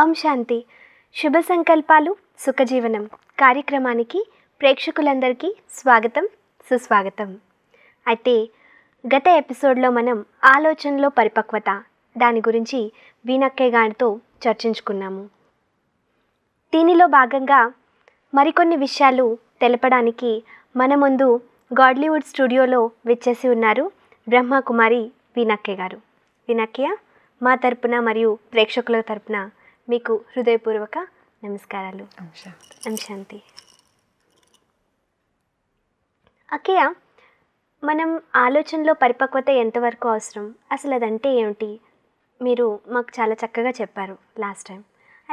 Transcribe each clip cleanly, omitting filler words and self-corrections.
ఓం శాంతి. శుభ సంకల్పాలు సుఖజీవనం కార్యక్రమానికి ప్రేక్షకులందరికీ స్వాగతం, సుస్వాగతం. అయితే గత ఎపిసోడ్లో మనం ఆలోచనలో పరిపక్వత దాని గురించి వీణక్కయ్య గారితో చర్చించుకున్నాము. దీనిలో భాగంగా మరికొన్ని విషయాలు తెలపడానికి మన ముందు గాడ్లీవుడ్ స్టూడియోలో విచ్చేసి ఉన్నారు బ్రహ్మకుమారి వీణక్కయ్య గారు. వీణక్కయ్య, మా తరపున మరియు ప్రేక్షకుల తరపున మీకు హృదయపూర్వక నమస్కారాలు. ఓం శాంతి. అక్కయ్య, మనం ఆలోచనలో పరిపక్వత ఎంతవరకు అవసరం, అసలు అదంటే ఏమిటి, మీరు మాకు చాలా చక్కగా చెప్పారు లాస్ట్ టైం.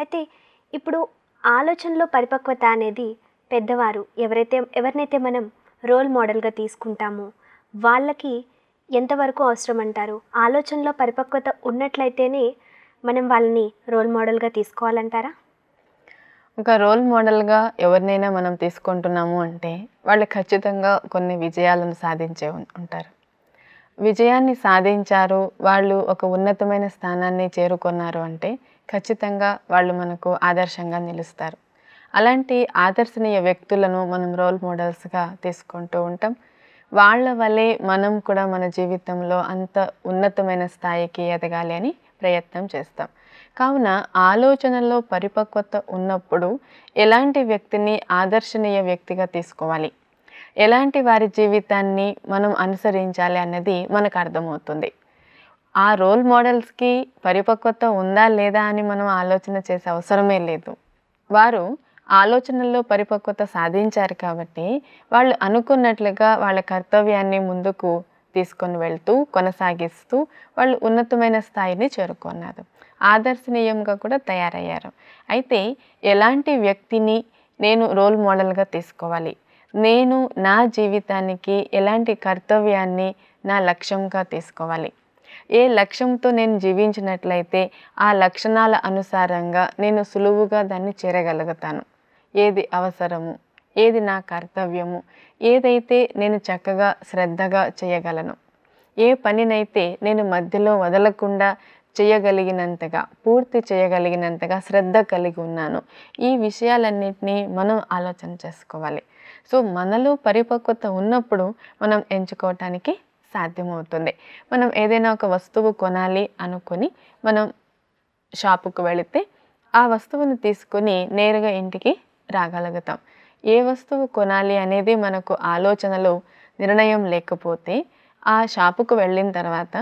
అయితే ఇప్పుడు ఆలోచనలో పరిపక్వత అనేది పెద్దవారు ఎవరినైతే మనం రోల్ మోడల్గా తీసుకుంటామో వాళ్ళకి ఎంతవరకు అవసరం అంటారు? ఆలోచనలో పరిపక్వత ఉన్నట్లయితేనే మనం వాళ్ళని రోల్ మోడల్గా తీసుకోవాలంటారా? ఒక రోల్ మోడల్గా ఎవరినైనా మనం తీసుకుంటున్నాము అంటే వాళ్ళు ఖచ్చితంగా కొన్ని విజయాలను సాధించే ఉంటారు. విజయాన్ని సాధించారు, వాళ్ళు ఒక ఉన్నతమైన స్థానాన్ని చేరుకున్నారు అంటే ఖచ్చితంగా వాళ్ళు మనకు ఆదర్శంగా నిలుస్తారు. అలాంటి ఆదర్శనీయ వ్యక్తులను మనం రోల్ మోడల్స్గా తీసుకుంటూ ఉంటాం. వాళ్ళ వల్లే మనం కూడా మన జీవితంలో అంత ఉన్నతమైన స్థాయికి ఎదగాలి అని ప్రయత్నం చేస్తాం. కావున ఆలోచనలో పరిపక్వత ఉన్నప్పుడు ఎలాంటి వ్యక్తిని ఆదర్శనీయ వ్యక్తిగా తీసుకోవాలి, ఎలాంటి వారి జీవితాన్ని మనం అనుసరించాలి అన్నది మనకు అర్థమవుతుంది. ఆ రోల్ మోడల్స్కి పరిపక్వత ఉందా లేదా అని మనం ఆలోచన చేసే అవసరమే లేదు. వారు ఆలోచనల్లో పరిపక్వత సాధించారు కాబట్టి వాళ్ళు అనుకున్నట్లుగా వాళ్ళ కర్తవ్యాన్ని ముందుకు తీసుకొని వెళ్తూ కొనసాగిస్తూ వాళ్ళు ఉన్నతమైన స్థాయిని చేరుకున్నారు, ఆదర్శనీయంగా కూడా తయారయ్యారు. అయితే ఎలాంటి వ్యక్తిని నేను రోల్ మోడల్గా తీసుకోవాలి, నేను నా జీవితానికి ఎలాంటి కర్తవ్యాన్ని నా లక్ష్యంగా తీసుకోవాలి, ఏ లక్ష్యంతో నేను జీవించినట్లయితే ఆ లక్షణాల అనుసారంగా నేను సులువుగా దాన్ని చేరగలుగుతాను, ఏది అవసరము, ఏది నా కర్తవ్యము, ఏదైతే నేను చక్కగా శ్రద్ధగా చేయగలను, ఏ పనినైతే నేను మధ్యలో వదలకుండా చేయగలిగినంతగా పూర్తి చేయగలిగినంతగా శ్రద్ధ కలిగి ఉన్నాను, ఈ విషయాలన్నింటినీ మనం ఆలోచన చేసుకోవాలి. సో మనలో పరిపక్వత ఉన్నప్పుడు మనం ఎంచుకోవటానికి సాధ్యమవుతుంది. మనం ఏదైనా ఒక వస్తువు కొనాలి అనుకొని మనం షాపుకు వెళితే ఆ వస్తువును తీసుకొని నేరుగా ఇంటికి రాగలుగుతాం. ఏ వస్తువు కొనాలి అనేది మనకు ఆలోచనలో నిర్ణయం లేకపోతే ఆ షాపుకు వెళ్ళిన తర్వాత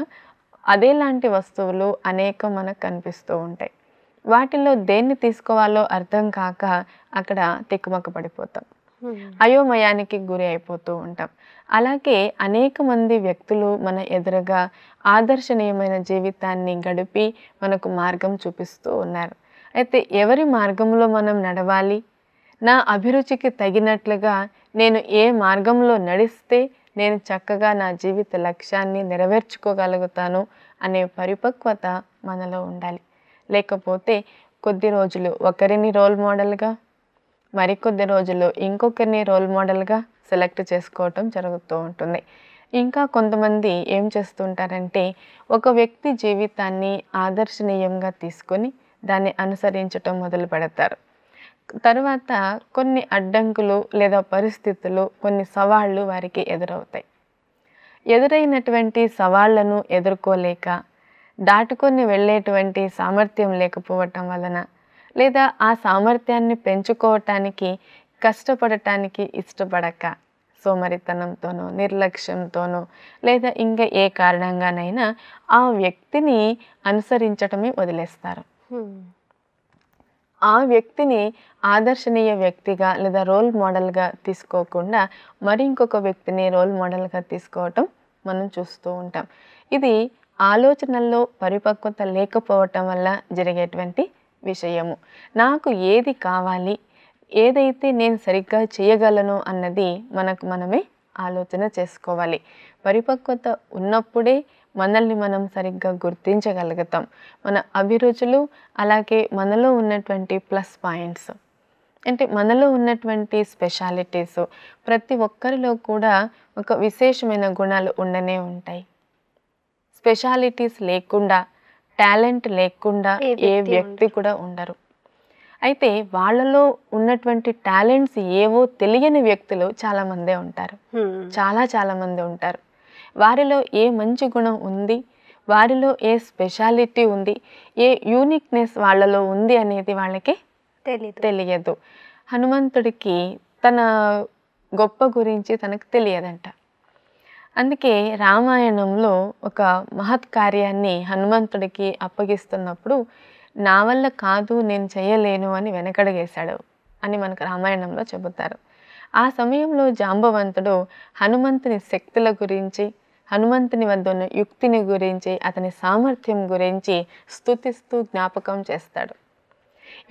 అదేలాంటి వస్తువులు అనేకం మనకు కనిపిస్తూ ఉంటాయి. వాటిలో దేన్ని తీసుకోవాలో అర్థం కాక అక్కడ తిక్కుమక్క పడిపోతాం, అయోమయానికి గురి అయిపోతూ ఉంటాం. అలాగే అనేక మంది వ్యక్తులు మన ఎదురుగా ఆదర్శనీయమైన జీవితాన్ని గడిపి మనకు మార్గం చూపిస్తూ ఉన్నారు. అయితే ఎవరి మార్గంలో మనం నడవాలి, నా అభిరుచికి తగినట్లుగా నేను ఏ మార్గంలో నడిస్తే నేను చక్కగా నా జీవిత లక్ష్యాన్ని నెరవేర్చుకోగలుగుతాను అనే పరిపక్వత మనలో ఉండాలి. లేకపోతే కొద్ది రోజులు ఒకరిని రోల్ మోడల్గా, మరికొద్ది రోజులు ఇంకొకరిని రోల్ మోడల్గా సెలెక్ట్ చేసుకోవటం జరుగుతూ ఉంటుంది. ఇంకా కొంతమంది ఏం చేస్తుంటారంటే ఒక వ్యక్తి జీవితాన్ని ఆదర్శనీయంగా తీసుకొని దాన్ని అనుసరించటం మొదలు పెడతారు. తర్వాత కొన్ని అడ్డంకులు లేదా పరిస్థితులు, కొన్ని సవాళ్ళు వారికి ఎదురవుతాయి. ఎదురైనటువంటి సవాళ్లను ఎదుర్కోలేక దాటుకొని వెళ్ళేటువంటి సామర్థ్యం లేకపోవటం వలన లేదా ఆ సామర్థ్యాన్ని పెంచుకోవటానికి కష్టపడటానికి ఇష్టపడక సోమరితనంతోనో నిర్లక్ష్యంతోనో లేదా ఇంకా ఏ కారణంగానైనా ఆ వ్యక్తిని అనుసరించటమే వదిలేస్తారు. ఆ వ్యక్తిని ఆదర్శనీయ వ్యక్తిగా లేదా రోల్ మోడల్గా తీసుకోకుండా మరి ఇంకొక వ్యక్తిని రోల్ మోడల్గా తీసుకోవటం మనం చూస్తూ ఉంటాం. ఇది ఆలోచనల్లో పరిపక్వత లేకపోవటం వల్ల జరిగేటువంటి విషయము. నాకు ఏది కావాలి, ఏదైతే నేను సరిగ్గా చేయగలను అన్నది మనకు మనమే ఆలోచన చేసుకోవాలి. పరిపక్వత ఉన్నప్పుడే మనల్ని మనం సరిగ్గా గుర్తించగలుగుతాం. మన అభిరుచులు అలాగే మనలో ఉన్నటువంటి ప్లస్ పాయింట్స్ అంటే మనలో ఉన్నటువంటి స్పెషాలిటీస్ ప్రతి ఒక్కరిలో కూడా ఒక విశేషమైన గుణాలు ఉండనే ఉంటాయి. స్పెషాలిటీస్ లేకుండా టాలెంట్ లేకుండా ఏ వ్యక్తి కూడా ఉండరు. అయితే వాళ్ళలో ఉన్నటువంటి టాలెంట్స్ ఏవో తెలియని వ్యక్తులు చాలామందే ఉంటారు. చాలా మంది ఉంటారు. వారిలో ఏ మంచి గుణం ఉంది, వారిలో ఏ స్పెషాలిటీ ఉంది, ఏ యూనిక్నెస్ వాళ్ళలో ఉంది అనేది వాళ్ళకి తెలియదు. హనుమంతుడికి తన గొప్ప గురించి తనకు తెలియదంట. అందుకే రామాయణంలో ఒక మహత్ కార్యాన్ని హనుమంతుడికి అప్పగిస్తున్నప్పుడు నా వల్ల కాదు, నేను చేయలేను అని వెనకడుగేశాడు అని మనకు రామాయణంలో చెబుతారు. ఆ సమయంలో జాంబవంతుడు హనుమంతుని శక్తుల గురించి, హనుమంతుని వద్ద ఉన్న యుక్తిని గురించి, అతని సామర్థ్యం గురించి స్తుతిస్తూ జ్ఞాపకం చేస్తాడు.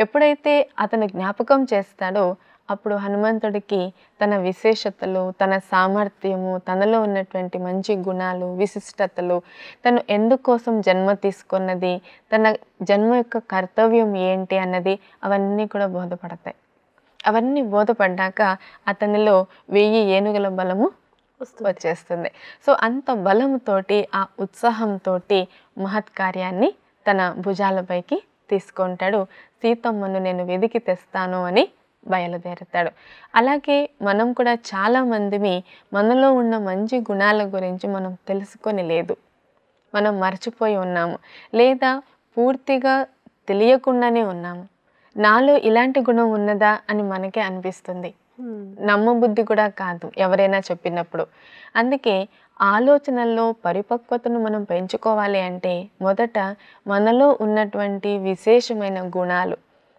ఎప్పుడైతే అతను జ్ఞాపకం చేస్తాడో అప్పుడు హనుమంతుడికి తన విశేషతలు, తన సామర్థ్యము, తనలో ఉన్నటువంటి మంచి గుణాలు, విశిష్టతలు, తను ఎందుకోసం జన్మ తీసుకున్నది, తన జన్మ యొక్క కర్తవ్యం ఏంటి అన్నది అవన్నీ కూడా బోధపడతాయి. అవన్నీ బోధపడ్డాక అతనిలో 1000 ఏనుగుల బలము వచ్చేస్తుంది. సో అంత బలముతోటి, ఆ ఉత్సాహంతో మహత్కార్యాన్ని తన భుజాలపైకి తీసుకుంటాడు. సీతమ్మను నేను వెదికి తెస్తాను అని బయలుదేరుతాడు. అలాగే మనం కూడా చాలామందిమి మనలో ఉన్న మంచి గుణాల గురించి మనం తెలుసుకొని లేదు, మనం మర్చిపోయి ఉన్నాము, లేదా పూర్తిగా తెలియకుండానే ఉన్నాము. నాలో ఇలాంటి గుణం ఉన్నదా అని మనకే అనిపిస్తుంది. నమ్మబుద్ధి కూడా కాదు ఎవరైనా చెప్పినప్పుడు. అందుకే ఆలోచనల్లో పరిపక్వతను మనం పెంచుకోవాలి అంటే మొదట మనలో ఉన్నటువంటి విశేషమైన గుణాలు,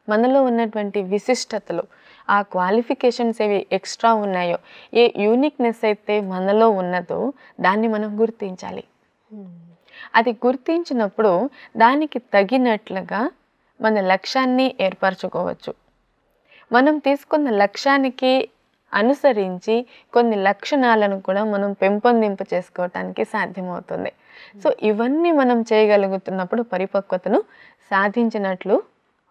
మనలో ఉన్నటువంటి విశిష్టతలు, ఆ క్వాలిఫికేషన్స్ ఏవి ఎక్స్ట్రా ఉన్నాయో, ఏ యూనిక్నెస్ అయితే మనలో ఉన్నదో దాన్ని మనం గుర్తించాలి. అది గుర్తించినప్పుడు దానికి తగినట్లుగా మన లక్ష్యాన్ని ఏర్పరచుకోవచ్చు. మనం తీసుకున్న లక్ష్యానికి అనుసరించి కొన్ని లక్షణాలను కూడా మనం పెంపొందింపు చేసుకోవటానికి సాధ్యమవుతుంది. సో ఇవన్నీ మనం చేయగలుగుతున్నప్పుడు పరిపక్వతను సాధించినట్లు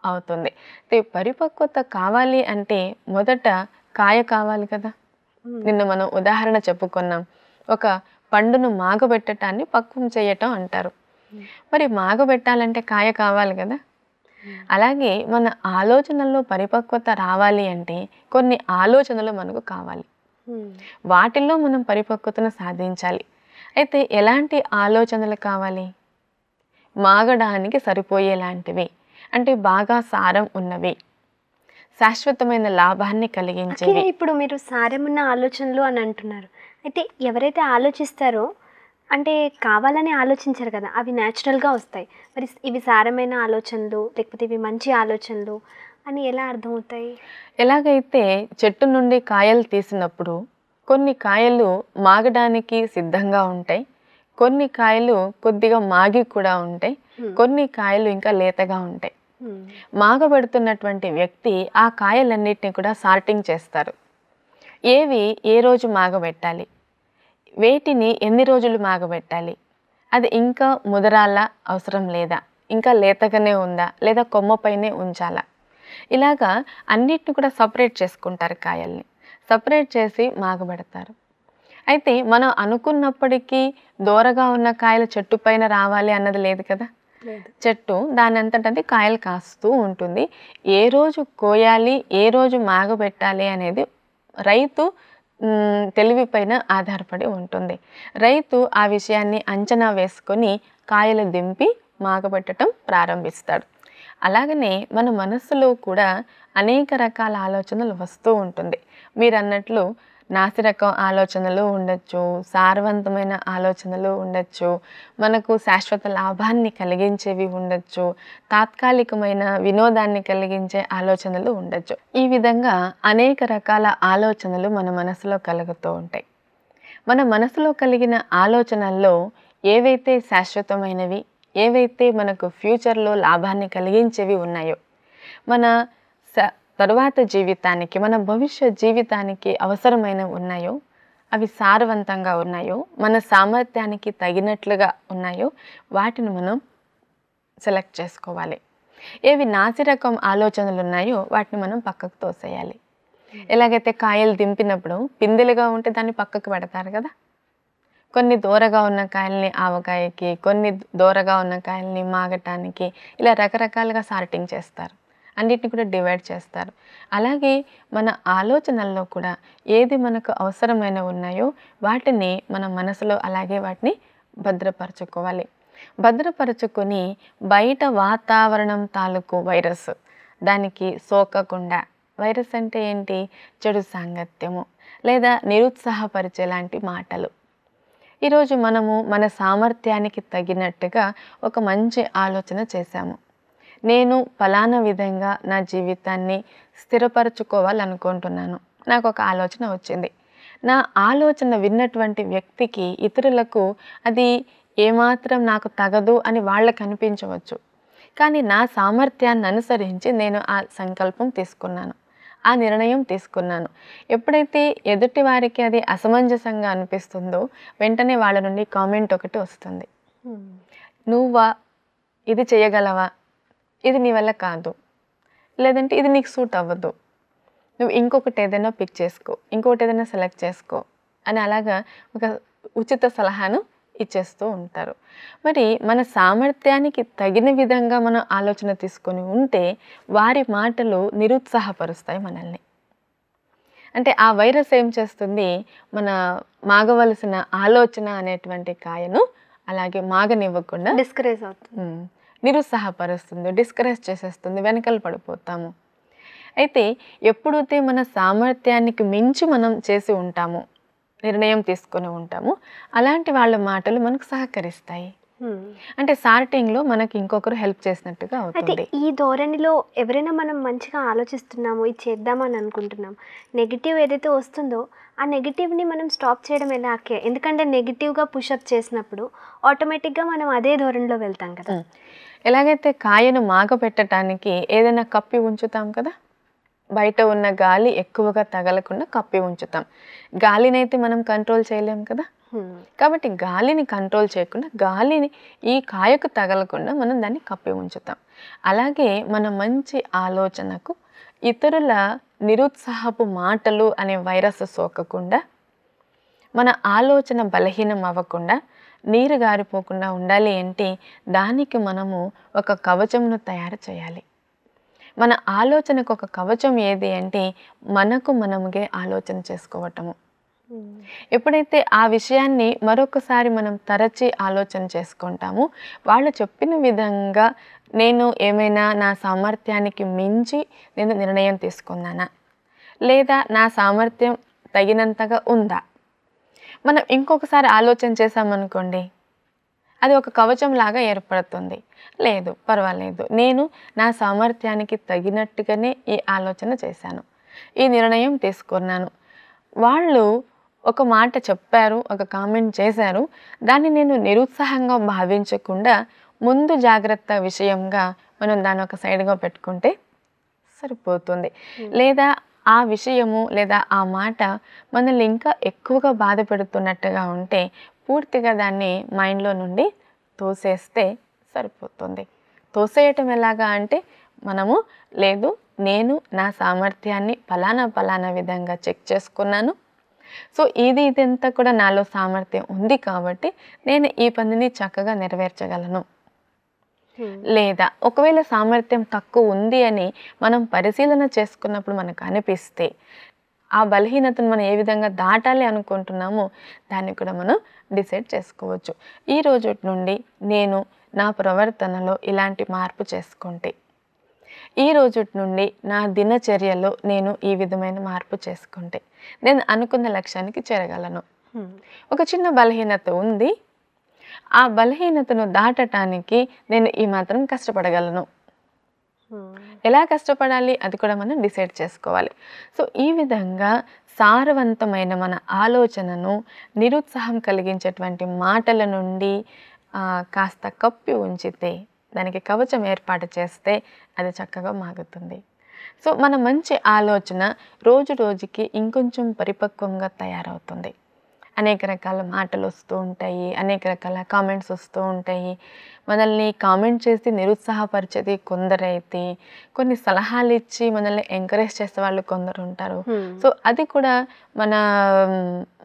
అవుతుంది. అయితే పరిపక్వత కావాలి అంటే మొదట కాయ కావాలి కదా. నిన్న మనం ఉదాహరణ చెప్పుకున్నాం, ఒక పండును మాగబెట్టడాన్ని పక్వం చేయటం అంటారు. మరి మాగబెట్టాలంటే కాయ కావాలి కదా. అలాగే మన ఆలోచనల్లో పరిపక్వత రావాలి అంటే కొన్ని ఆలోచనలు మనకు కావాలి, వాటిల్లో మనం పరిపక్వతను సాధించాలి. అయితే ఎలాంటి ఆలోచనలు కావాలి? మాగడానికి సరిపోయేలాంటివి, అంటే బాగా సారం ఉన్నవి, శాశ్వతమైన లాభాన్ని కలిగించేవి. ఇప్పుడు మీరు సారం ఉన్న ఆలోచనలు అని అంటున్నారు. అయితే ఎవరైతే ఆలోచిస్తారో అంటే కావాలని ఆలోచించరు కదా, అవి న్యాచురల్గా వస్తాయి. మరి ఇవి సారమైన ఆలోచనలు లేకపోతే ఇవి మంచి ఆలోచనలు అని ఎలా అర్థమవుతాయి? ఎలాగైతే చెట్టు నుండి కాయలు తీసినప్పుడు కొన్ని కాయలు మాగడానికి సిద్ధంగా ఉంటాయి, కొన్ని కాయలు కొద్దిగా మాగి కూడా ఉంటాయి, కొన్ని కాయలు ఇంకా లేతగా ఉంటాయి. మాగబెడుతున్నటువంటి వ్యక్తి ఆ కాయలన్నిటిని కూడా సార్టింగ్ చేస్తారు. ఏవి ఏ రోజు మాగబెట్టాలి, వేటిని ఎన్ని రోజులు మాగబెట్టాలి, అది ఇంకా ముదరాల అవసరం లేదా, ఇంకా లేతగానే ఉందా, లేదా కొమ్మపైనే ఉంచాలా, ఇలాగా అన్నిటిని కూడా సపరేట్ చేసుకుంటారు. కాయల్ని సపరేట్ చేసి మాగబెడతారు. అయితే మనం అనుకున్నప్పటికీ దూరగా ఉన్న కాయలు చెట్టు పైన రావాలి అన్నది లేదు కదా. చెట్టు దాని అంతటది కాయలు కాస్తూ ఉంటుంది. ఏ రోజు కోయాలి, ఏ రోజు మాగబెట్టాలి అనేది రైతు తెలివిపైన ఆధారపడి ఉంటుంది. రైతు ఆ విషయాన్ని అంచనా వేసుకొని కాయలు దింపి మాగబెట్టడం ప్రారంభిస్తాడు. అలాగనే మన మనస్సులో కూడా అనేక రకాల ఆలోచనలు వస్తూ ఉంటుంది. మీరు అన్నట్లు నాసిరకం ఆలోచనలు ఉండొచ్చు, సారవంతమైన ఆలోచనలు ఉండొచ్చు, మనకు శాశ్వత లాభాన్ని కలిగించేవి ఉండొచ్చు, తాత్కాలికమైన వినోదాన్ని కలిగించే ఆలోచనలు ఉండొచ్చు. ఈ విధంగా అనేక రకాల ఆలోచనలు మన మనసులో కలుగుతూ ఉంటాయి. మన మనసులో కలిగిన ఆలోచనల్లో ఏవైతే శాశ్వతమైనవి, ఏవైతే మనకు ఫ్యూచర్లో లాభాన్ని కలిగించేవి ఉన్నాయో, మన తరువాత జీవితానికి, మన భవిష్యత్ జీవితానికి అవసరమైన ఉన్నాయో, అవి సారవంతంగా ఉన్నాయో, మన సామర్థ్యానికి తగినట్లుగా ఉన్నాయో వాటిని మనం సెలెక్ట్ చేసుకోవాలి. ఏవి నాసిరకం ఆలోచనలు ఉన్నాయో వాటిని మనం పక్కకు తోసేయాలి. ఎలాగైతే కాయలు దింపినప్పుడు పిందెలుగా ఉంటే దాన్ని పక్కకు పెడతారు కదా, కొన్ని దూరగా ఉన్న కాయల్ని ఆవకాయకి, కొన్ని దూరగా ఉన్న కాయల్ని మాగటానికి, ఇలా రకరకాలుగా సార్టింగ్ చేస్తారు, అన్నిటిని కూడా డివైడ్ చేస్తారు. అలాగే మన ఆలోచనల్లో కూడా ఏది మనకు అవసరమైన ఉన్నాయో వాటిని మన మనసులో అలాగే వాటిని భద్రపరచుకోవాలి. భద్రపరచుకొని బయట వాతావరణం తాలూకు వైరస్ దానికి సోకకుండా, వైరస్ అంటే ఏంటి, చెడు సాంగత్యము లేదా నిరుత్సాహపరిచే లాంటి మాటలు. ఈరోజు మనము మన సామర్థ్యానికి తగినట్టుగా ఒక మంచి ఆలోచన చేశాము. నేను ఫలానా విధంగా నా జీవితాన్ని స్థిరపరచుకోవాలనుకుంటున్నాను, నాకు ఒక ఆలోచన వచ్చింది. నా ఆలోచన విన్నటువంటి వ్యక్తికి, ఇతరులకు అది ఏమాత్రం నాకు తగదు అని వాళ్ళకు అనిపించవచ్చు. కానీ నా సామర్థ్యాన్ని అనుసరించి నేను ఆ సంకల్పం తీసుకున్నాను, ఆ నిర్ణయం తీసుకున్నాను. ఎప్పుడైతే ఎదుటి వారికి అది అసమంజసంగా అనిపిస్తుందో వెంటనే వాళ్ళ నుండి కామెంట్ ఒకటి వస్తుంది. నువ్వా, ఇది చేయగలవా, ఇది నీ వల్ల కాదు, లేదంటే ఇది నీకు సూట్ అవ్వదు, నువ్వు ఇంకొకటి ఏదైనా పిక్ చేసుకో, ఇంకొకటి ఏదైనా సెలెక్ట్ చేసుకో అని అలాగా ఒక ఉచిత సలహాను ఇచ్చేస్తూ ఉంటారు. మరి మన సామర్థ్యానికి తగిన విధంగా మనం ఆలోచన తీసుకొని ఉంటే వారి మాటలు నిరుత్సాహపరుస్తాయి మనల్ని. అంటే ఆ వైరస్ ఏం చేస్తుంది, మన మాగవలసిన ఆలోచన అనేటువంటి కాయను అలాగే మాగనివ్వకుండా డిస్కరేజ్ అవుతుంది, నిరుత్సాహపరుస్తుంది, డిస్కరేజ్ చేసేస్తుంది, వెనకలు పడిపోతాము. అయితే ఎప్పుడైతే మన సామర్థ్యానికి మించి మనం చేసి ఉంటామో, నిర్ణయం తీసుకొని ఉంటాము, అలాంటి వాళ్ళ మాటలు మనకు సహకరిస్తాయి. అంటే సార్టింగ్లో మనకి ఇంకొకరు హెల్ప్ చేసినట్టుగా అయితే అవుతుంది. ఈ ధోరణిలో ఎవరైనా మనం మంచిగా ఆలోచిస్తున్నాము, ఇది చేద్దామని అనుకుంటున్నాం, నెగిటివ్ ఏదైతే వస్తుందో ఆ నెగిటివ్ని మనం స్టాప్ చేయడం ఎలా? ఎందుకంటే నెగిటివ్గా పుషప్ చేసినప్పుడు ఆటోమేటిక్గా మనం అదే ధోరణిలో వెళ్తాం కదా. ఎలాగైతే కాయను మాగ పెట్టడానికి ఏదైనా కప్పి ఉంచుతాం కదా, బయట ఉన్న గాలి ఎక్కువగా తగలకుండా కప్పి ఉంచుతాం. గాలినైతే మనం కంట్రోల్ చేయలేం కదా, కాబట్టి గాలిని కంట్రోల్ చేయకుండా, గాలిని ఈ కాయకు తగలకుండా మనం దాన్ని కప్పి ఉంచుతాం. అలాగే మన మంచి ఆలోచనకు ఇతరుల నిరుత్సాహపు మాటలు అనే వైరస్ సోకకుండా, మన ఆలోచన బలహీనం అవ్వకుండా, నీరు గారిపోకుండా ఉండాలి అంటే దానికి మనము ఒక కవచమును తయారు చేయాలి. మన ఆలోచనకు ఒక కవచం ఏది అంటే మనకు మనముగే ఆలోచన చేసుకోవటము. ఎప్పుడైతే ఆ విషయాన్ని మరొకసారి మనం తరచి ఆలోచన చేసుకుంటామో, వాళ్ళు చెప్పిన విధంగా నేను ఏమైనా నా సామర్థ్యానికి మించి నేను నిర్ణయం తీసుకున్నానా, లేదా నా సామర్థ్యం తగినంతగా ఉందా, మనం ఇంకొకసారి ఆలోచన చేసామనుకోండి, అది ఒక కవచం లాగా ఏర్పడుతుంది. లేదు పర్వాలేదు, నేను నా సామర్థ్యానికి తగినట్టుగానే ఈ ఆలోచన చేశాను, ఈ నిర్ణయం తీసుకున్నాను. వాళ్ళు ఒక మాట చెప్పారు, ఒక కామెంట్ చేశారు, దాన్ని నేను నిరుత్సాహంగా భావించకుండా ముందు జాగ్రత్త విషయంగా మనం దాన్ని ఒక సైడ్గా పెట్టుకుంటే సరిపోతుంది. లేదా ఆ విషయము లేదా ఆ మాట మనల్ని ఇంకా ఎక్కువగా బాధ పెడుతున్నట్టుగా ఉంటే పూర్తిగా దాన్ని మైండ్లో నుండి తోసేస్తే సరిపోతుంది. తోసేయటం ఎలాగా అంటే మనము లేదు, నేను నా సామర్థ్యాన్ని ఫలానా విధంగా చెక్ చేసుకున్నాను, సో ఇదంతా కూడా నాలో సామర్థ్యం ఉంది కాబట్టి నేను ఈ పనిని చక్కగా నెరవేర్చగలను. లేదా ఒకవేళ సామర్థ్యం తక్కువ ఉంది అని మనం పరిశీలన చేసుకున్నప్పుడు మనకు అనిపిస్తే ఆ బలహీనతను మనం ఏ విధంగా దాటాలి అనుకుంటున్నామో దాన్ని కూడా మనం డిసైడ్ చేసుకోవచ్చు. ఈ రోజు నుండి నేను నా ప్రవర్తనలో ఇలాంటి మార్పు చేసుకుంటే, ఈ రోజుటి నుండి నా దినచర్యలో నేను ఈ విధమైన మార్పు చేసుకుంటే నేను అనుకున్న లక్ష్యానికి చేరగలను. ఒక చిన్న బలహీనత ఉంది, ఆ బలహీనతను దాటటానికి నేను ఈ మాత్రం కష్టపడగలను. ఎలా కష్టపడాలి అది కూడా మనం డిసైడ్ చేసుకోవాలి. సో ఈ విధంగా సారవంతమైన మన ఆలోచనను నిరుత్సాహం కలిగించేటువంటి మాటల నుండి కాస్త కప్పి ఉంచితే, దానికి కవచం ఏర్పాటు చేస్తే అది చక్కగా మాగుతుంది. సో మన మంచి ఆలోచన రోజు రోజుకి ఇంకొంచెం పరిపక్వంగా తయారవుతుంది. అనేక రకాల మాటలు వస్తూ ఉంటాయి, అనేక రకాల కామెంట్స్ వస్తూ ఉంటాయి. మనల్ని కామెంట్ చేసి నిరుత్సాహపరిచేది కొందరైతే, కొన్ని సలహాలు ఇచ్చి మనల్ని ఎంకరేజ్ చేసే వాళ్ళు కొందరు ఉంటారు. సో అది కూడా మన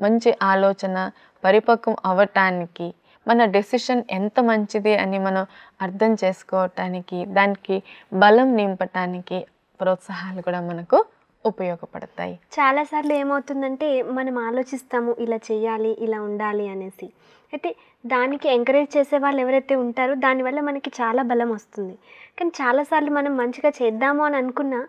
మంచి ఆలోచన పరిపక్వం అవ్వటానికి, మన డెసిషన్ ఎంత మంచిది అని మనం అర్థం చేసుకోవటానికి, దానికి బలం నింపటానికి ప్రోత్సాహాలు కూడా మనకు ఉపయోగపడతాయి. చాలాసార్లు ఏమవుతుందంటే మనం ఆలోచిస్తాము ఇలా చేయాలి, ఇలా ఉండాలి అనేసి. అయితే దానికి ఎంకరేజ్ చేసే వాళ్ళు ఎవరైతే ఉంటారో దానివల్ల మనకి చాలా బలం వస్తుంది. కానీ చాలాసార్లు మనం మంచిగా చేద్దాము అని అనుకున్నా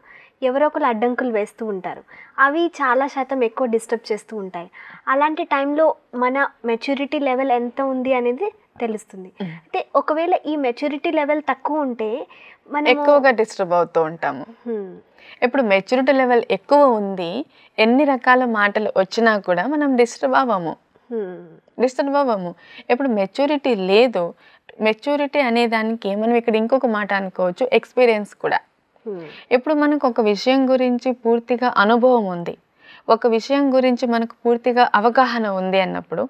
ఎవరో ఒకరు అడ్డంకులు వేస్తూ ఉంటారు. అవి చాలా శాతం ఎక్కువ డిస్టర్బ్ చేస్తూ ఉంటాయి. అలాంటి టైంలో మన మెచ్యూరిటీ లెవెల్ ఎంత ఉంది అనేది తెలుస్తుంది. అయితే ఒకవేళ ఈ మెచ్యూరిటీ లెవెల్ తక్కువ ఉంటే మనం ఎక్కువగా డిస్టర్బ్ అవుతూ ఉంటాము. ఇప్పుడు మెచ్యూరిటీ లెవెల్ ఎక్కువ ఉంది, ఎన్ని రకాల మాటలు వచ్చినా కూడా మనం డిస్టర్బ్ అవ్వము. ఇప్పుడు మెచ్యూరిటీ లేదు, మెచ్యూరిటీ అనే దానికి మనం ఇక్కడ ఇంకొక మాట అనుకోవచ్చు, ఎక్స్పీరియన్స్ కూడా. ఇప్పుడు మనకు ఒక విషయం గురించి పూర్తిగా అనుభవం ఉంది, ఒక విషయం గురించి మనకు పూర్తిగా అవగాహన ఉంది అన్నప్పుడు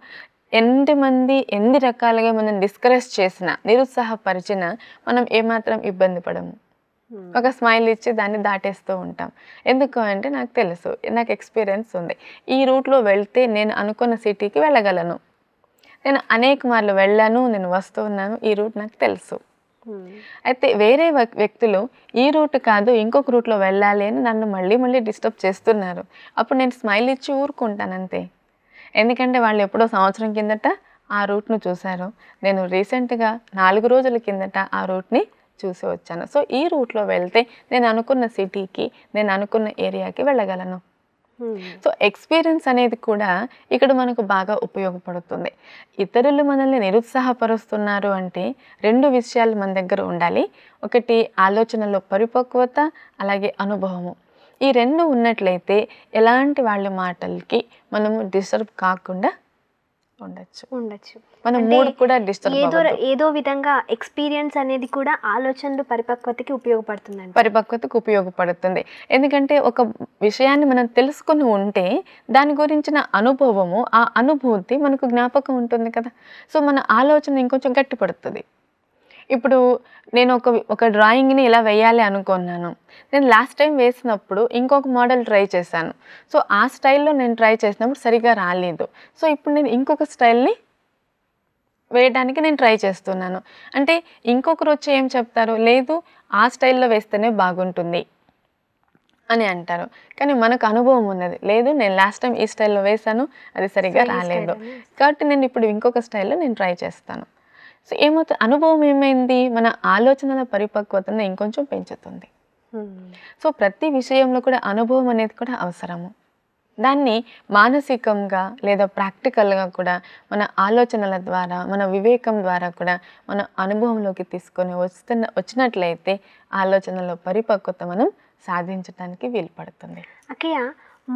ఎన్ని రకాలుగా మనం డిస్కరేజ్ చేసినా, నిరుత్సాహపరిచినా మనం ఏమాత్రం ఇబ్బంది పడము. ఒక స్మైల్ ఇచ్చి దాన్ని దాటేస్తూ ఉంటాం. ఎందుకు అంటే నాకు తెలుసు, నాకు ఎక్స్పీరియన్స్ ఉంది, ఈ రూట్లో వెళ్తే నేను అనుకున్న సిటీకి వెళ్ళగలను, నేను అనేక మార్లు వెళ్ళాను, నేను వస్తూ ఉన్నాను, ఈ రూట్ నాకు తెలుసు. అయితే వేరే వ్యక్తులు ఈ రూట్ కాదు ఇంకొక రూట్లో వెళ్ళాలి అని నన్ను మళ్ళీ డిస్టర్బ్ చేస్తున్నారు. అప్పుడు నేను స్మైల్ ఇచ్చి ఊరుకుంటాను అంతే. ఎందుకంటే వాళ్ళు ఎప్పుడో సంవత్సరం కిందట ఆ రూట్ను చూశారు, నేను రీసెంట్గా 4 రోజుల కిందట ఆ రూట్ని చూసి వచ్చాను. సో ఈ రూట్లో వెళ్తే నేను అనుకున్న సిటీకి, నేను అనుకున్న ఏరియాకి వెళ్ళగలను. సో ఎక్స్పీరియన్స్ అనేది కూడా ఇక్కడ మనకు బాగా ఉపయోగపడుతుంది. ఇతరులు మనల్ని నిరుత్సాహపరుస్తున్నారు అంటే 2 విషయాలు మన దగ్గర ఉండాలి. ఒకటి ఆలోచనలో పరిపక్వత, అలాగే అనుభవము. ఈ 2 ఉన్నట్లయితే ఎలాంటి వాళ్ళ మాటలకి మనము డిస్టర్బ్ కాకుండా ఉండొచ్చు. మన మూడ్ కూడా డిస్టర్బ్ ఏదో విధంగా ఎక్స్పీరియన్స్ అనేది కూడా ఆలోచనలు పరిపక్వతకి ఉపయోగపడుతుంది. ఎందుకంటే ఒక విషయాన్ని మనం తెలుసుకుని ఉంటే దాని గురించిన అనుభవము, ఆ అనుభూతి మనకు జ్ఞాపకం ఉంటుంది కదా. సో మన ఆలోచన ఇంకొంచెం గట్టిపడుతుంది. ఇప్పుడు నేను ఒక డ్రాయింగ్ని ఇలా వేయాలి అనుకున్నాను, నేను లాస్ట్ టైం వేసినప్పుడు ఇంకొక మోడల్ ట్రై చేశాను. సో ఆ స్టైల్లో నేను ట్రై చేసినప్పుడు సరిగా రాలేదు. సో ఇప్పుడు నేను ఇంకొక స్టైల్ని వేయడానికి నేను ట్రై చేస్తున్నాను. అంటే ఇంకొకరు వచ్చి ఏం చెప్తారు, లేదు ఆ స్టైల్లో వేస్తేనే బాగుంటుంది అని అంటారు. కానీ మనకు అనుభవం ఉన్నది, లేదు నేను లాస్ట్ టైం ఈ స్టైల్లో వేశాను, అది సరిగా రాలేదు, కాబట్టి నేను ఇప్పుడు ఇంకొక స్టైల్లో నేను ట్రై చేస్తాను. సో ఏమవుతుంది, అనుభవం ఏమైంది, మన ఆలోచనల పరిపక్వతను ఇంకొంచెం పెంచుతుంది. సో ప్రతి విషయంలో కూడా అనుభవం అనేది కూడా అవసరము. దాన్ని మానసికంగా లేదా ప్రాక్టికల్గా కూడా మన ఆలోచనల ద్వారా, మన వివేకం ద్వారా కూడా మన అనుభవంలోకి తీసుకొని వచ్చినట్లయితే ఆలోచనలో పరిపక్వత మనం సాధించడానికి వీలు పడుతుంది. అక్కయ్య,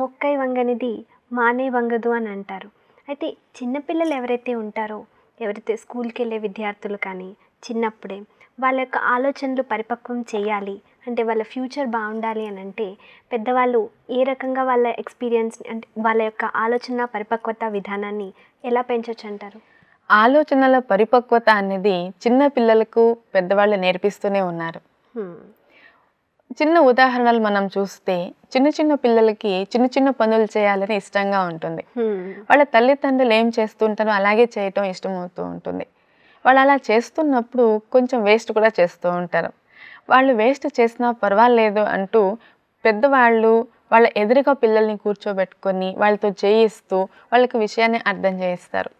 మొక్కై వంగనిది మానే వంగదు అని అంటారు. అయితే చిన్నపిల్లలు ఎవరైతే ఉంటారో, ఎవరైతే స్కూల్కి వెళ్ళే విద్యార్థులు కానీ చిన్నప్పుడే వాళ్ళ యొక్క ఆలోచనలు పరిపక్వం చేయాలి అంటే, వాళ్ళ ఫ్యూచర్ బాగుండాలి అని అంటే పెద్దవాళ్ళు ఏ రకంగా వాళ్ళ ఎక్స్పీరియన్స్ అంటే వాళ్ళ యొక్క ఆలోచన పరిపక్వత విధానాన్ని ఎలా పెంచవచ్చు అంటారు? ఆలోచనల పరిపక్వత అనేది చిన్న పిల్లలకు పెద్దవాళ్ళు నేర్పిస్తూనే ఉన్నారు. చిన్న ఉదాహరణలు మనం చూస్తే, చిన్న పిల్లలకి చిన్న పనులు చేయాలని ఇష్టంగా ఉంటుంది. వాళ్ళ తల్లిదండ్రులు ఏం చేస్తుంటారో అలాగే చేయటం ఇష్టమవుతూ ఉంటుంది. వాళ్ళు అలా చేస్తున్నప్పుడు కొంచెం వేస్ట్ కూడా చేస్తూ ఉంటారు. వాళ్ళు వేస్ట్ చేసినా పర్వాలేదు అంటూ పెద్దవాళ్ళు వాళ్ళ ఎదురుగా పిల్లల్ని కూర్చోబెట్టుకొని వాళ్ళతో చేయిస్తూ వాళ్ళకి విషయాన్ని అర్థం చేయిస్తారు.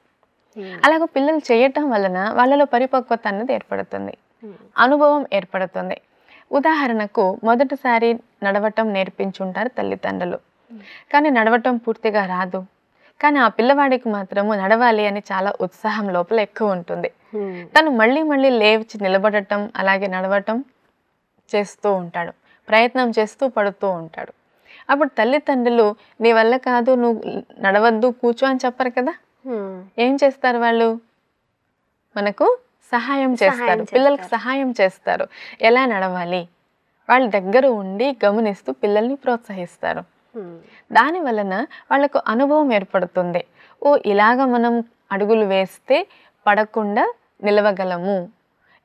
అలాగ పిల్లలు చేయటం వలన వాళ్ళలో పరిపక్వత అనేది ఏర్పడుతుంది, అనుభవం ఏర్పడుతుంది. ఉదాహరణకు మొదటిసారి నడవటం నేర్పించుంటారు తల్లిదండ్రులు, కానీ నడవటం పూర్తిగా రాదు. కానీ ఆ పిల్లవాడికి మాత్రము నడవాలి అని చాలా ఉత్సాహం లోపల ఎక్కువ ఉంటుంది. తను మళ్ళీ మళ్ళీ లేచి నిలబడటం, అలాగే నడవటం చేస్తూ ఉంటాడు, ప్రయత్నం చేస్తూ పడుతూ ఉంటాడు. అప్పుడు తల్లిదండ్రులు నీ వల్ల కాదు, నువ్వు నడవద్దు, కూర్చో అని చెప్పరు కదా. ఏం చేస్తారు వాళ్ళు? మనకు సహాయం చేస్తారు, పిల్లలకు సహాయం చేస్తారు. ఎలా నడవాలి వాళ్ళ దగ్గర ఉండి గమనిస్తూ పిల్లల్ని ప్రోత్సహిస్తారు. దాని వలన వాళ్ళకు అనుభవం ఏర్పడుతుంది. ఓ ఇలాగ మనం అడుగులు వేస్తే పడకుండా నిలవగలము,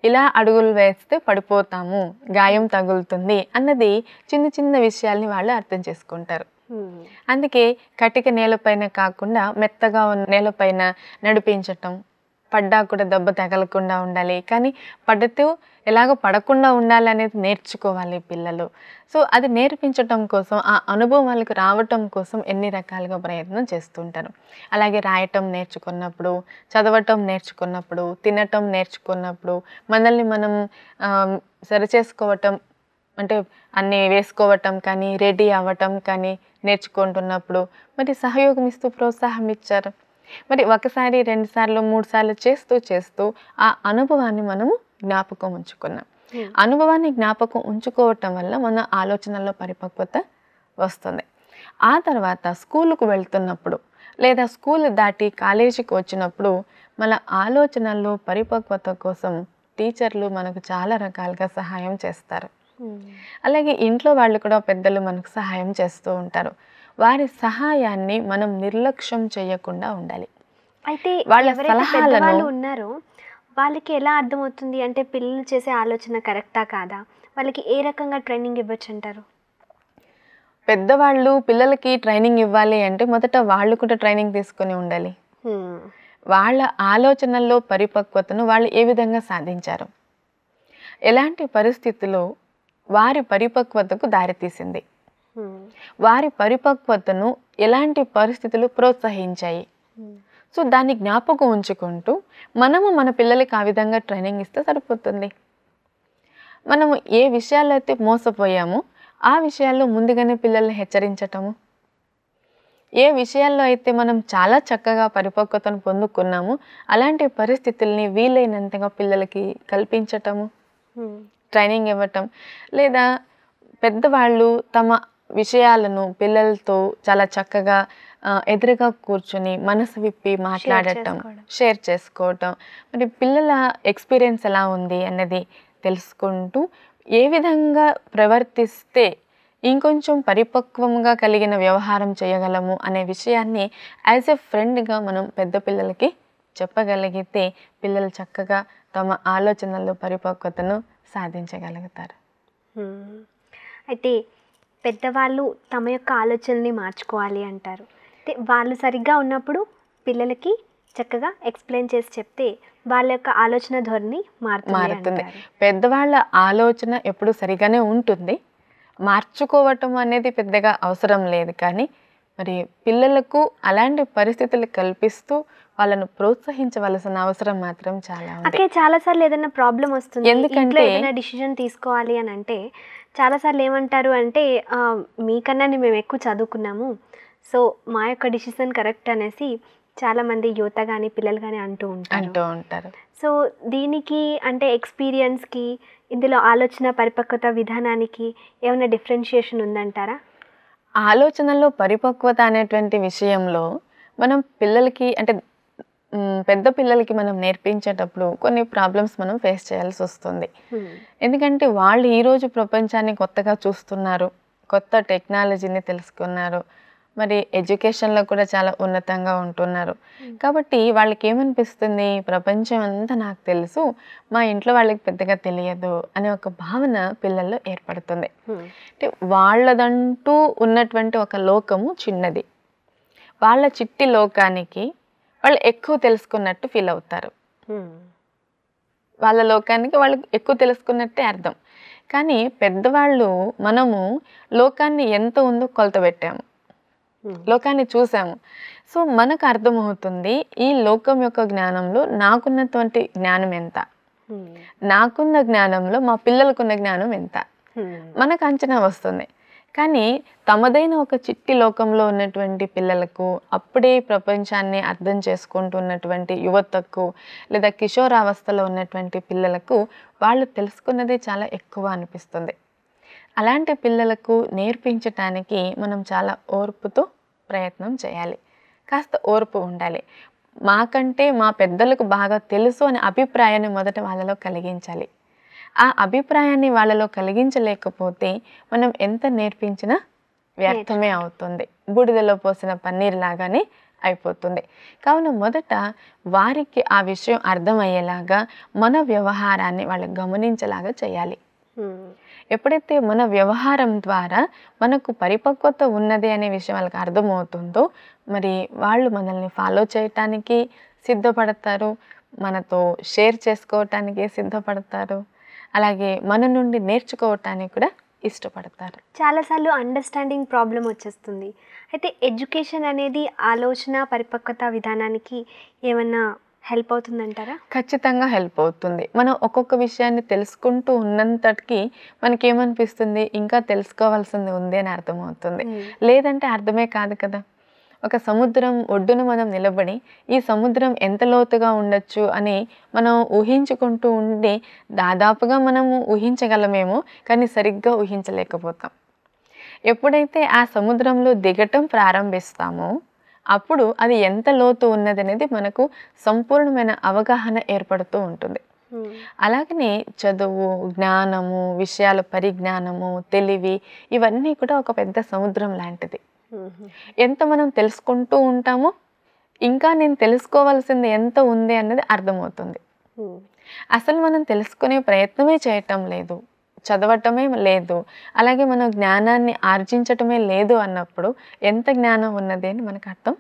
ఇలా అడుగులు వేస్తే పడిపోతాము, గాయం తగులుతుంది అన్నది చిన్న చిన్న విషయాల్ని వాళ్ళు అర్థం చేసుకుంటారు. అందుకే కటిక నేలపైన కాకుండా మెత్తగా ఉన్న నేలపైన నడిపించటం, పడ్డా కూడా దెబ్బ తగలకుండా ఉండాలి, కానీ పడితే ఎలాగో పడకుండా ఉండాలి అనేది నేర్చుకోవాలి పిల్లలు. సో అది నేర్పించటం కోసం, ఆ అనుభవం వాళ్ళకి రావటం కోసం ఎన్ని రకాలుగా ప్రయత్నం చేస్తుంటారు. అలాగే రాయటం నేర్చుకున్నప్పుడు, చదవటం నేర్చుకున్నప్పుడు, తినటం నేర్చుకున్నప్పుడు, మనల్ని మనం సరిచేసుకోవటం అంటే అన్నీ వేసుకోవటం కానీ, రెడీ అవ్వటం కానీ నేర్చుకుంటున్నప్పుడు మరి సహయోగం ఇస్తూ ప్రోత్సాహం ఇచ్చారు. మరి ఒకసారి, 2 సార్లు, 3 సార్లు చేస్తూ ఆ అనుభవాన్ని మనము జ్ఞాపకం ఉంచుకున్నాం. అనుభవాన్ని జ్ఞాపకం ఉంచుకోవటం వల్ల మన ఆలోచనల్లో పరిపక్వత వస్తుంది. ఆ తర్వాత స్కూలుకు వెళ్తున్నప్పుడు లేదా స్కూల్ దాటి కాలేజీకి వచ్చినప్పుడు మన ఆలోచనల్లో పరిపక్వత కోసం టీచర్లు మనకు చాలా రకాలుగా సహాయం చేస్తారు. అలాగే ఇంట్లో వాళ్ళు కూడా, పెద్దలు మనకు సహాయం చేస్తూ ఉంటారు. వారి సహాయాన్ని మనం నిర్లక్ష్యం చేయకుండా ఉండాలి. అయితే వాళ్ళ ఎవరైతే సలహాలను పెద్దవాళ్ళు ఉన్నారో వాళ్ళకి ఎలా అర్థమవుతుంది అంటే పిల్లలు చేసే ఆలోచన కరెక్టా కాదా? వాళ్ళకి ఏ రకంగా ట్రైనింగ్ ఇవ్వచ్చు అంటారు? పెద్దవాళ్ళు పిల్లలకి ట్రైనింగ్ ఇవ్వాలి అంటే మొదట వాళ్ళు కూడా ట్రైనింగ్ తీసుకొని ఉండాలి. వాళ్ళ ఆలోచనల్లో పరిపక్వతను వాళ్ళు ఏ విధంగా సాధించారు, ఎలాంటి పరిస్థితుల్లో వారి పరిపక్వతకు దారితీసింది, వారి పరిపక్వతను ఎలాంటి పరిస్థితులు ప్రోత్సహించాయి. సో దాన్ని జ్ఞాపకం ఉంచుకుంటూ మనము మన పిల్లలకి ఆ విధంగా ట్రైనింగ్ ఇస్తే సరిపోతుంది. మనము ఏ విషయాల్లో అయితే మోసపోయామో ఆ విషయాల్లో ముందుగానే పిల్లల్ని హెచ్చరించటము, ఏ విషయాల్లో అయితే మనం చాలా చక్కగా పరిపక్వతను పొందుకున్నామో అలాంటి పరిస్థితుల్ని వీలైనంతగా పిల్లలకి కల్పించటము, ట్రైనింగ్ ఇవ్వటం. లేదా పెద్దవాళ్ళు తమ విషయాలను పిల్లలతో చాలా చక్కగా ఎదురుగా కూర్చొని మనసు విప్పి మాట్లాడటం, షేర్ చేసుకోవటం, మరి పిల్లల ఎక్స్పీరియన్స్ ఎలా ఉంది అన్నది తెలుసుకుంటూ ఏ విధంగా ప్రవర్తిస్తే ఇంకొంచెం పరిపక్వంగా కలిగిన వ్యవహారం చేయగలము అనే విషయాన్ని యాజ్ ఎ ఫ్రెండ్గా మనం పెద్ద పిల్లలకి చెప్పగలిగితే పిల్లలు చక్కగా తమ ఆలోచనల్లో పరిపక్వతను సాధించగలుగుతారు. అయితే పెద్దవాళ్ళు తమ యొక్క ఆలోచనని మార్చుకోవాలి అంటారు. అయితే వాళ్ళు సరిగ్గా ఉన్నప్పుడు పిల్లలకి చక్కగా ఎక్స్ప్లెయిన్ చేసి చెప్తే వాళ్ళ యొక్క ఆలోచన ధోరణి మారుతుంది. పెద్దవాళ్ళ ఆలోచన ఎప్పుడు సరిగానే ఉంటుంది, మార్చుకోవటం అనేది పెద్దగా అవసరం లేదు. కానీ మరి పిల్లలకు అలాంటి పరిస్థితులు కల్పిస్తూ వాళ్ళను ప్రోత్సహించవలసిన అవసరం మాత్రం చాలా ఉంది. చాలాసార్లు ఏదైనా ప్రాబ్లం వస్తుంది, ఎందుకంటే ఏదైనా డిసిజన్ తీసుకోవాలి అని అంటే చాలాసార్లు ఏమంటారు అంటే మీకన్నా మేము ఎక్కువ చదువుకున్నాము, సో మా యొక్క డిసిజన్ కరెక్ట్ అనేసి చాలామంది యువత కానీ పిల్లలు కానీ అంటూ ఉంటారు. సో దీనికి అంటే ఎక్స్పీరియన్స్కి ఇందులో ఆలోచన పరిపక్వత విధానానికి ఏమైనా డిఫరెన్షియేషన్ ఉందంటారా? ఆలోచనలో పరిపక్వత అనేటువంటి విషయంలో మనం పిల్లలకి అంటే పెద్ద పిల్లలకి మనం నేర్పించేటప్పుడు కొన్ని ప్రాబ్లమ్స్ మనం ఫేస్ చేయాల్సి వస్తుంది. ఎందుకంటే వాళ్ళు ఈరోజు ప్రపంచాన్ని కొత్తగా చూస్తున్నారు, కొత్త టెక్నాలజీని తెలుసుకున్నారు, మరి ఎడ్యుకేషన్లో కూడా చాలా ఉన్నతంగా ఉంటున్నారు. కాబట్టి వాళ్ళకి ఏమనిపిస్తుంది, ప్రపంచం అంతా నాకు తెలుసు, మా ఇంట్లో వాళ్ళకి పెద్దగా తెలియదు అనే ఒక భావన పిల్లల్లో ఏర్పడుతుంది. అంటే వాళ్ళదంటూ ఉన్నటువంటి ఒక లోకము చిన్నది, వాళ్ళ చిట్టి లోకానికి వాళ్ళు ఎక్కువ తెలుసుకున్నట్టు ఫీల్ అవుతారు. వాళ్ళ లోకానికి వాళ్ళు ఎక్కువ తెలుసుకున్నట్టే అర్థం. కానీ పెద్దవాళ్ళు మనము లోకాన్ని ఎంత ఉందో కొలత పెట్టాము, లోకాన్ని చూసాము. సో మనకు అర్థమవుతుంది ఈ లోకం యొక్క జ్ఞానంలో నాకున్నటువంటి జ్ఞానం ఎంత, నాకున్న జ్ఞానంలో మా పిల్లలకున్న జ్ఞానం ఎంత. మనకు అంచనా వస్తుంది. కానీ తమదైన ఒక చిట్టి లోకంలో ఉన్నటువంటి పిల్లలకు, అప్పుడే ప్రపంచాన్ని అర్థం చేసుకుంటున్నటువంటి యువతకు, లేదా కిషోరావస్థలో ఉన్నటువంటి పిల్లలకు వాళ్ళు తెలుసుకున్నదే చాలా ఎక్కువ అనిపిస్తుంది. అలాంటి పిల్లలకు నేర్పించటానికి మనం చాలా ఓర్పుతో ప్రయత్నం చేయాలి. కాస్త ఓర్పు ఉండాలి. మాకంటే మా పెద్దలకు బాగా తెలుసు అనే అభిప్రాయాన్ని మొదట వాళ్ళలో కలిగించాలి. ఆ అభిప్రాయాన్ని వాళ్ళలో కలిగించలేకపోతే మనం ఎంత నేర్పించినా వ్యర్థమే అవుతుంది. బూడిదలో పోసిన పన్నీర్ లాగానే అయిపోతుంది. కావున మొదట వారికి ఆ విషయం అర్థమయ్యేలాగా మన వ్యవహారాన్ని వాళ్ళు గమనించేలాగా చేయాలి. ఎప్పుడైతే మన వ్యవహారం ద్వారా మనకు పరిపక్వత ఉన్నది అనే విషయం వాళ్ళకి అర్థమవుతుందో, మరి వాళ్ళు మనల్ని ఫాలో చేయటానికి సిద్ధపడతారు, మనతో షేర్ చేసుకోవటానికి సిద్ధపడతారు, అలాగే మన నుండి నేర్చుకోవటానికి కూడా ఇష్టపడతారు. చాలాసార్లు అండర్స్టాండింగ్ ప్రాబ్లం వచ్చేస్తుంది. అయితే ఎడ్యుకేషన్ అనేది ఆలోచన పరిపక్వత విధానానికి ఏమన్నా హెల్ప్ అవుతుందంటారా? ఖచ్చితంగా హెల్ప్ అవుతుంది. మనం ఒక్కొక్క విషయాన్ని తెలుసుకుంటూ ఉన్నంతటికి మనకేమనిపిస్తుంది, ఇంకా తెలుసుకోవాల్సింది ఉంది అని అర్థమవుతుంది. లేదంటే అర్థమే కాదు కదా. ఒక సముద్రం ఒడ్డున మనం నిలబడి ఈ సముద్రం ఎంత లోతుగా ఉండొచ్చు అని మనం ఊహించుకుంటూ ఉండి దాదాపుగా మనము ఊహించగలమేమో, కానీ సరిగ్గా ఊహించలేకపోతాం. ఎప్పుడైతే ఆ సముద్రంలో దిగటం ప్రారంభిస్తామో అప్పుడు అది ఎంత లోతు ఉన్నది అనేది మనకు సంపూర్ణమైన అవగాహన ఏర్పడుతూ ఉంటుంది. అలాగనే చదువు, జ్ఞానము, విషయాల పరిజ్ఞానము, తెలివి ఇవన్నీ కూడా ఒక పెద్ద సముద్రం లాంటిది. ఎంత మనం తెలుసుకుంటూ ఉంటామో ఇంకా నేను తెలుసుకోవాల్సింది ఎంత ఉంది అన్నది అర్థమవుతుంది. అసలు మనం తెలుసుకునే ప్రయత్నమే చేయటం లేదు, చదవటమే లేదు, అలాగే మనం జ్ఞానాన్ని ఆర్జించటమే లేదు అన్నప్పుడు ఎంత జ్ఞానం ఉన్నది అని మనకు అర్థం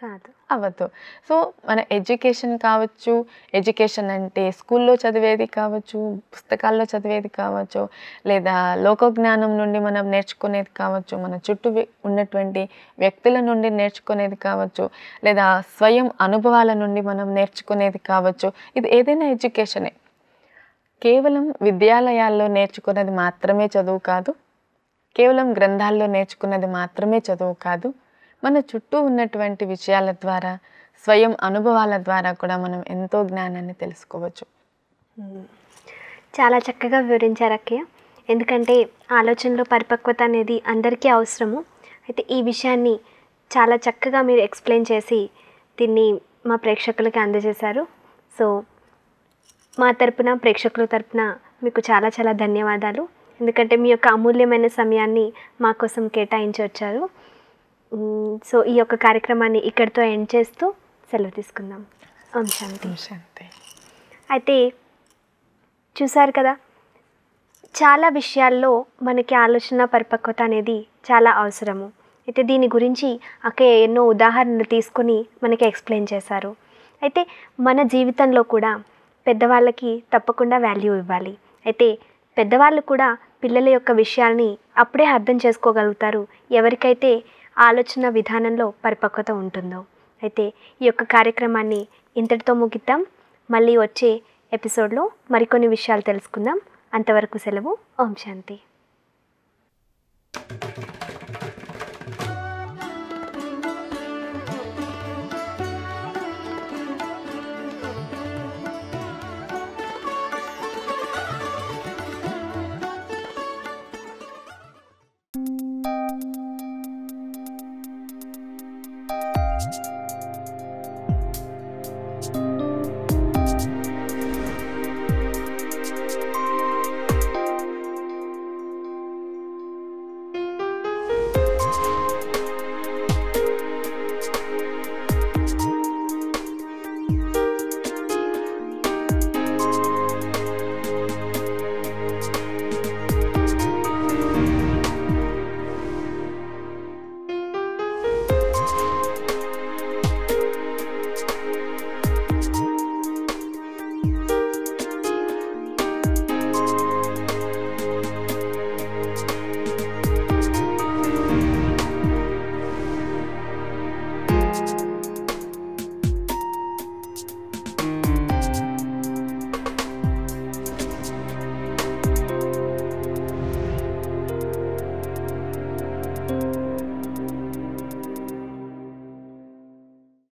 కాదు, అవ్వదు. సో మన ఎడ్యుకేషన్ కావచ్చు, ఎడ్యుకేషన్ అంటే స్కూల్లో చదివేది కావచ్చు, పుస్తకాల్లో చదివేది కావచ్చు, లేదా లోకజ్ఞానం నుండి మనం నేర్చుకునేది కావచ్చు, మన చుట్టూ ఉన్నటువంటి వ్యక్తుల నుండి నేర్చుకునేది కావచ్చు, లేదా స్వయం అనుభవాల నుండి మనం నేర్చుకునేది కావచ్చు. ఇది ఏదైనా ఎడ్యుకేషనే. కేవలం విద్యాలయాల్లో నేర్చుకున్నది మాత్రమే చదువు కాదు, కేవలం గ్రంథాల్లో నేర్చుకున్నది మాత్రమే చదువు కాదు. మన చుట్టూ ఉన్నటువంటి విషయాల ద్వారా, స్వయం అనుభవాల ద్వారా కూడా మనం ఎంతో జ్ఞానాన్ని తెలుసుకోవచ్చు. చాలా చక్కగా వివరించారు అక్కయ్య. ఎందుకంటే ఆలోచనలో పరిపక్వత అనేది అందరికీ అవసరము. అయితే ఈ విషయాన్ని చాలా చక్కగా మీరు ఎక్స్ప్లెయిన్ చేసి దీన్ని మా ప్రేక్షకులకి అందజేశారు. సో మా తరపున, ప్రేక్షకుల తరపున మీకు చాలా చాలా ధన్యవాదాలు. ఎందుకంటే మీ యొక్క అమూల్యమైన సమయాన్ని మా కోసం కేటాయించి వచ్చారు. సో ఈ యొక్క కార్యక్రమాన్ని ఇక్కడితో ఎండ్ చేస్తూ సెలవు తీసుకుందాం. ఓం శాంతి. శాంతి. అయితే చూసారు కదా, చాలా విషయాల్లో మనకి ఆలోచన పరిపక్వత అనేది చాలా అవసరము. అయితే దీని గురించి అక్కయ్య ఎన్నో ఉదాహరణలు తీసుకొని మనకి ఎక్స్ప్లెయిన్ చేశారు. అయితే మన జీవితంలో కూడా పెద్దవాళ్ళకి తప్పకుండా వాల్యూ ఇవ్వాలి. అయితే పెద్దవాళ్ళు కూడా పిల్లల యొక్క విషయాల్ని అప్పుడే అర్థం చేసుకోగలుగుతారు ఎవరికైతే ఆలోచన విధానంలో పరిపక్వత ఉంటుందో. అయితే ఈ యొక్క కార్యక్రమాన్ని ఇంతటితో ముగిద్దాం. మళ్ళీ వచ్చే ఎపిసోడ్లో మరికొన్ని విషయాలు తెలుసుకుందాం. అంతవరకు సెలవు. ఓం శాంతి.